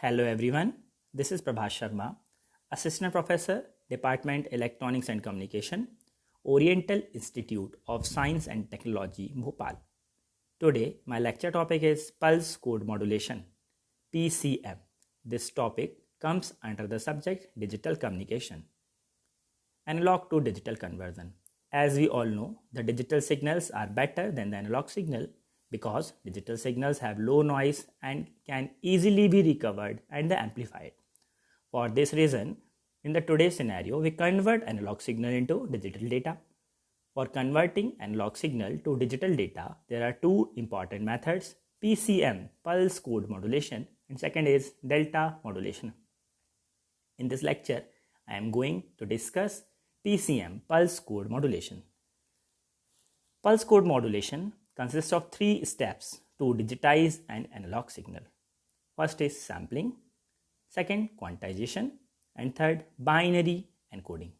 Hello everyone, this is Prabhas Sharma, Assistant Professor, Department Electronics and Communication, Oriental Institute of Science and Technology, Bhopal. Today, my lecture topic is Pulse Code Modulation, PCM. This topic comes under the subject Digital Communication. Analog to digital conversion. As we all know, the digital signals are better than the analog signal because digital signals have low noise and can easily be recovered and amplified. For this reason, in the today's scenario, we convert analog signal into digital data. For converting analog signal to digital data, there are two important methods: PCM, pulse code modulation, and second is delta modulation. In this lecture, I am going to discuss PCM, pulse code modulation. Pulse code modulation consists of three steps to digitize an analog signal. First is sampling, second quantization, and third binary encoding.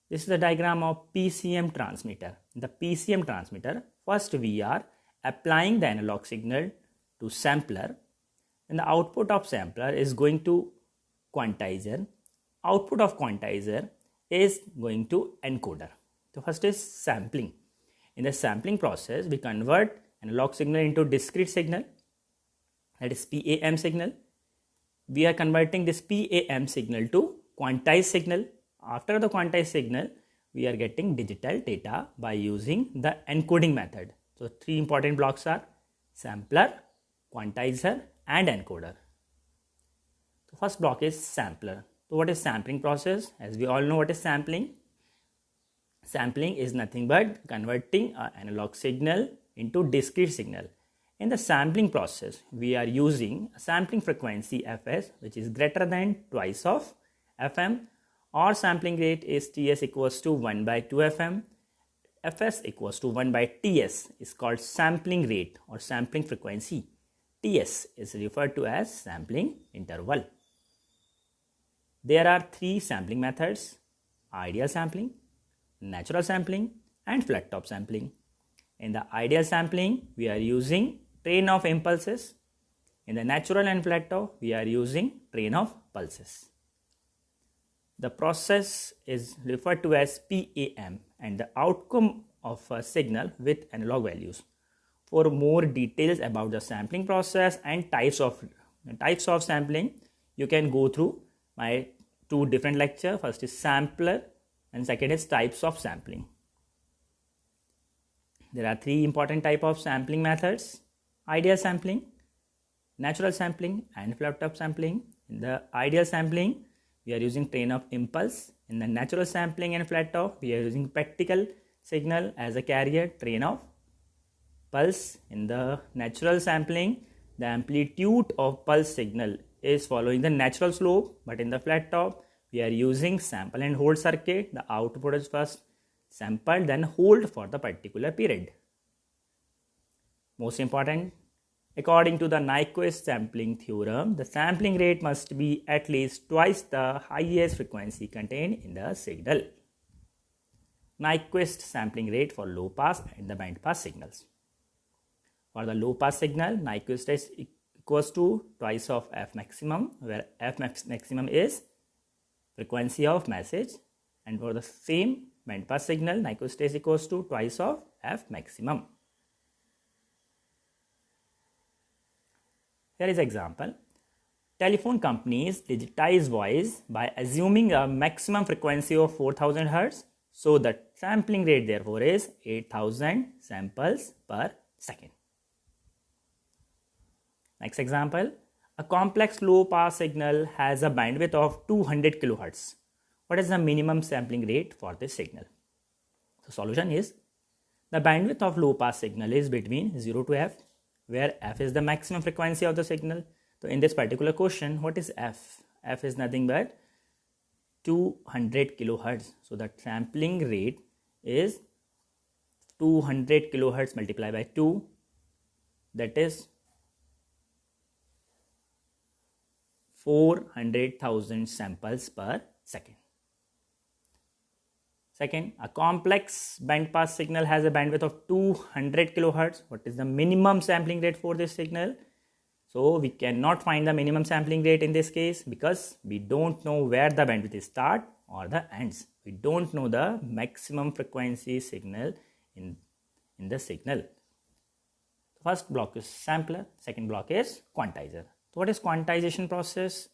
This is the diagram of PCM transmitter. In the PCM transmitter, first we are applying the analog signal to sampler, and the output of sampler is going to quantizer. Output of quantizer is going to encoder. So first is sampling. In the sampling process, we convert analog signal into discrete signal, that is PAM signal. We are converting this PAM signal to quantized signal. After the quantized signal, we are getting digital data by using the encoding method. So three important blocks are sampler, quantizer, and encoder. So first block is sampler. So what is sampling process? As we all know what is sampling. Sampling is nothing but converting an analog signal into discrete signal. In the sampling process, we are using a sampling frequency fs, which is greater than twice of fm, or sampling rate is ts equals to 1 by 2 fm. fs equals to 1 by ts is called sampling rate or sampling frequency. ts is referred to as sampling interval. There are three sampling methods: ideal sampling, natural sampling, and flat top sampling. In the ideal sampling, we are using train of impulses. In the natural and flat top, we are using train of pulses. The process is referred to as PAM and the outcome of a signal with analog values. For more details about the sampling process and types of sampling, you can go through my two different lectures. First is sampler and second is types of sampling. There are three important types of sampling methods: ideal sampling, natural sampling, and flat top sampling. In the ideal sampling, we are using train of impulse. In the natural sampling and flat top, we are using practical signal as a carrier, train of pulse. In the natural sampling, the amplitude of pulse signal is following the natural slope, but in the flat top, we are using sample and hold circuit. The output is first sampled, then hold for the particular period. Most important, according to the Nyquist sampling theorem, the sampling rate must be at least twice the highest frequency contained in the signal. Nyquist sampling rate for low pass and the band pass signals. For the low pass signal, Nyquist is equals to twice of f maximum, where f maximum is frequency of message, and for the same band pass signal, Nyquist is equals to twice of f maximum. Here is example. Telephone companies digitize voice by assuming a maximum frequency of 4000 Hz. So the sampling rate therefore is 8000 samples per second. Next example. A complex low pass signal has a bandwidth of 200 kHz. What is the minimum sampling rate for this signal? The solution is the bandwidth of low pass signal is between 0 to f, where f is the maximum frequency of the signal. So in this particular question, what is f? F is nothing but 200 kHz. So the sampling rate is 200 kHz multiplied by 2, that is 400,000 samples per second. Second, a complex band pass signal has a bandwidth of 200 kilohertz. What is the minimum sampling rate for this signal? So we cannot find the minimum sampling rate in this case because we don't know where the bandwidth start or the ends. We don't know the maximum frequency signal in the signal. First block is sampler, second block is quantizer. So what is quantization process?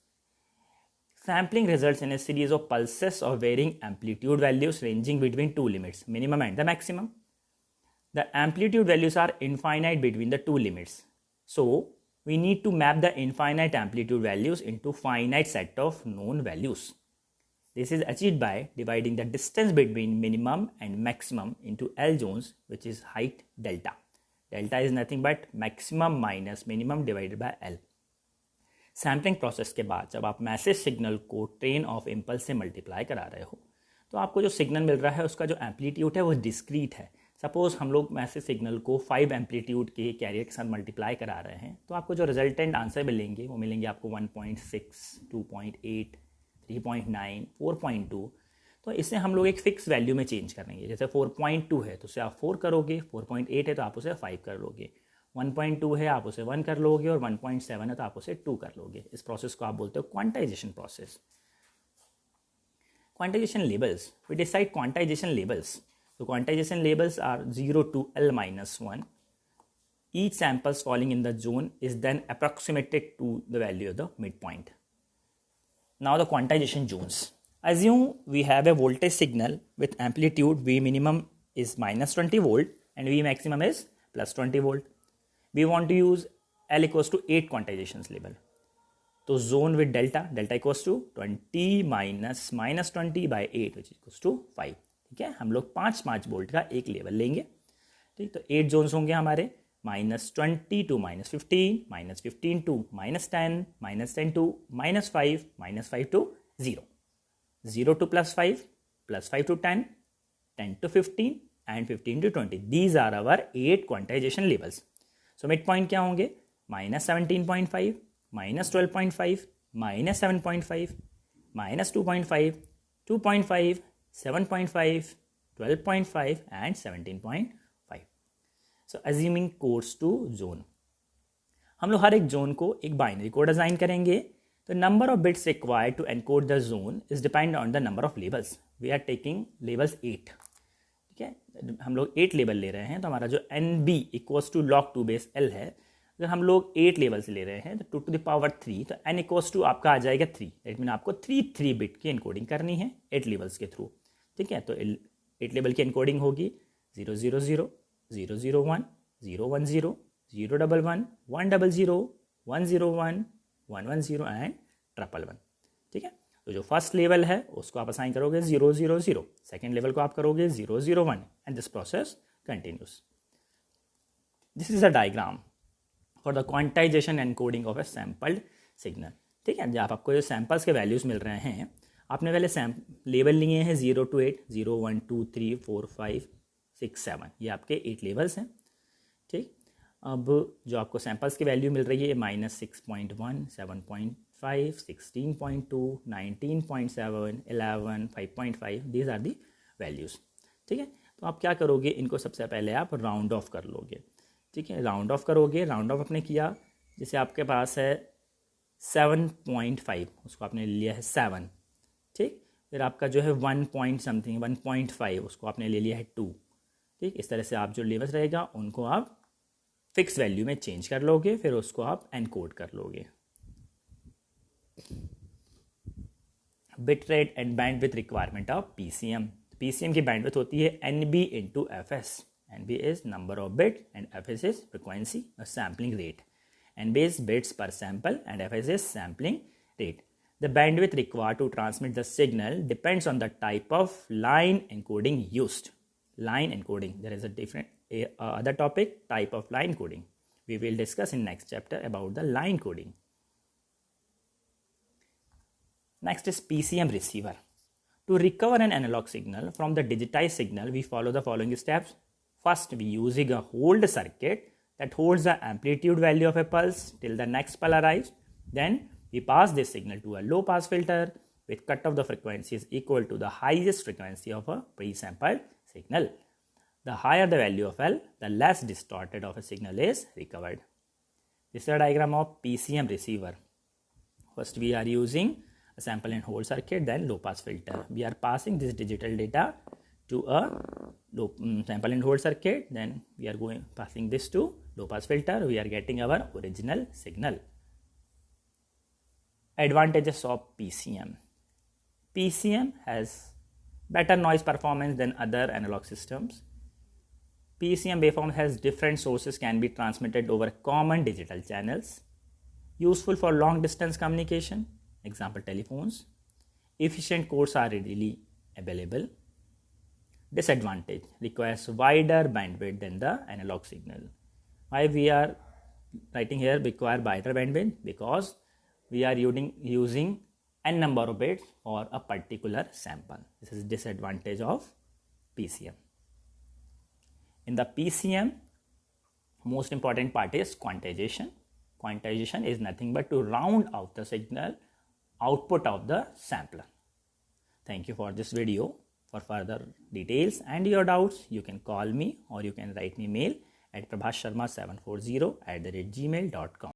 Sampling results in a series of pulses of varying amplitude values ranging between two limits, minimum and the maximum. The amplitude values are infinite between the two limits. So we need to map the infinite amplitude values into finite set of known values. This is achieved by dividing the distance between minimum and maximum into L zones, which is height delta. Delta is nothing but maximum minus minimum divided by L. Sampling process के बाद जब आप message signal को train of impulse से multiply करा रहे हो तो आपको जो सिग्नल मिल रहा है उसका जो एम्पलीट्यूड है वो डिस्क्रीट है. सपोज हम लोग मैसेज सिग्नल को 5 एम्पलीट्यूड के कैरियर के साथ मल्टीप्लाई करा रहे हैं तो आपको जो रिजल्टेंट आंसर मिलेंगे वो मिलेंगे आपको 1.6, 2.8, 3.9, 4.2. तो इसे हम लोग एक फिक्स वैल्यू में चेंज करेंगे. जैसे 4.2 है तो उसे आप 4 करोगे, 4.8 है तो आप उसे 5 कर लोगे, 1.2 है आप उसे 1 कर लोगे और 1.7 है तो आप उसे 2 कर लोगे. इस प्रोसेस को आप बोलते हो quantization process. Quantization labels, we decide quantization labels. So quantization labels are 0 to L-1. Each samples falling in the zone is then approximated to the value of the midpoint. Now the quantization zones. Assume we have a voltage signal with amplitude V minimum is minus 20 volt and V maximum is plus 20 volt. We want to use L equals to 8 quantizations label. So zone with delta equals to 20 minus 20 by 8 which is equals to 5. ठीक है, हम लोग 5 volt का एक level लेंगे. ठीक, तो 8 Jones होंगे हमारे -20 to -15, -15 to -10, -10 to -5, -5 to 0, 0 to +5, +5 to 10, 10 to 15 and 15 to 20. These are our 8 quantization levels. So mid point क्या होंगे? -17.5, -12.5, -7.5, -2.5, 2.5, 7.5, 12.5 and 17.5. So assuming codes to zone. हम लोग हर एक जोन को एक बाइनरी कोड असाइन करेंगे. तो number of bits required to encode the zone is depend on the number of labels. We are taking labels 8. ठीक है, हम लोग 8 लेबल ले रहे हैं तो हमारा जो NB equals to log 2 base L है. अगर हम लोग 8 लेवल्स ले रहे हैं तो 2 to the power 3 तो N इक्वल्स टू आपका आ जाएगा 3. दैट मीन आपको 3 बिट की एनकोडिंग करनी है 8 लेवल्स के थ्रू. ठीक है, तो 8 लेवल की एनकोडिंग होगी 000, 001, 010, 011, 100, 101, 110 एंड 111. ठीक है, तो जो फर्स्ट लेवल है उसको आप असाइन करोगे 000, सेकेंड लेवल को आप करोगे 001 and this process continuous. This is a diagram for the quantization encoding of A sampled signal. ठीक है, जब आपको जो सैम्पल्स के वैल्यूज मिल रहे हैं आपने पहले लेवल लिए हैं 0 to 8, 0, 1, 2, 3, 4, 5, 6, 7. ये आपके 8 लेवल्स हैं. ठीक, अब जो आपको सैम्पल्स की वैल्यू मिल रही है -6.1, 7.5, 16.2, 19.7, 11, 5.5. These are the values. ठीक है, तो आप क्या करोगे, इनको सबसे पहले आप राउंड ऑफ कर लोगे. ठीक है, राउंड ऑफ करोगे. राउंड ऑफ आपने किया, जैसे आपके पास है 7.5, उसको आपने लिया है 7. ठीक, फिर आपका जो है 1 पॉइंट समथिंग 1.5 उसको आपने ले लिया है 2. ठीक, इस तरह से आप जो लेवल्स रहेगा उनको आप फिक्स वैल्यू में चेंज कर लोगे, फिर उसको आप एनकोड कर लोगे. Bit rate and bandwidth requirement of PCM. PCM की बैंडविड्थ होती है NB into FS. NB is number of bit and FS is frequency और sampling rate. NB is bits per sample and FS is sampling rate. The bandwidth required to transmit the signal depends on the type of line encoding used. Line encoding. There is a different other topic, type of line coding. We will discuss in next chapter about the line coding. Next is PCM receiver. To recover an analog signal from the digitized signal, we follow the following steps. First, we using a hold circuit that holds the amplitude value of a pulse till the next pulse arrives. Then we pass this signal to a low pass filter. with cut of the frequency is equal to the highest frequency of a pre-sampled signal. The higher the value of L, the less distorted of a signal is recovered. This is a diagram of PCM receiver. First we are using a sample and hold circuit, then low pass filter. We are passing this digital data to a sample and hold circuit, then we are passing this to low pass filter. We are getting our original signal. Advantages of PCM. PCM has better noise performance than other analog systems. PCM waveform has different sources can be transmitted over common digital channels. Useful for long distance communication, example telephones. Efficient codes are readily available. Disadvantage, requires wider bandwidth than the analog signal. Why we are writing here require wider bandwidth? Because we are using n number of bits for a particular sample. This is disadvantage of PCM. In the PCM, most important part is quantization. Quantization is nothing but to round out the signal output of the sampler. Thank you for this video. For further details and your doubts, you can call me or you can write me mail at prabhassharma740@gmail.com.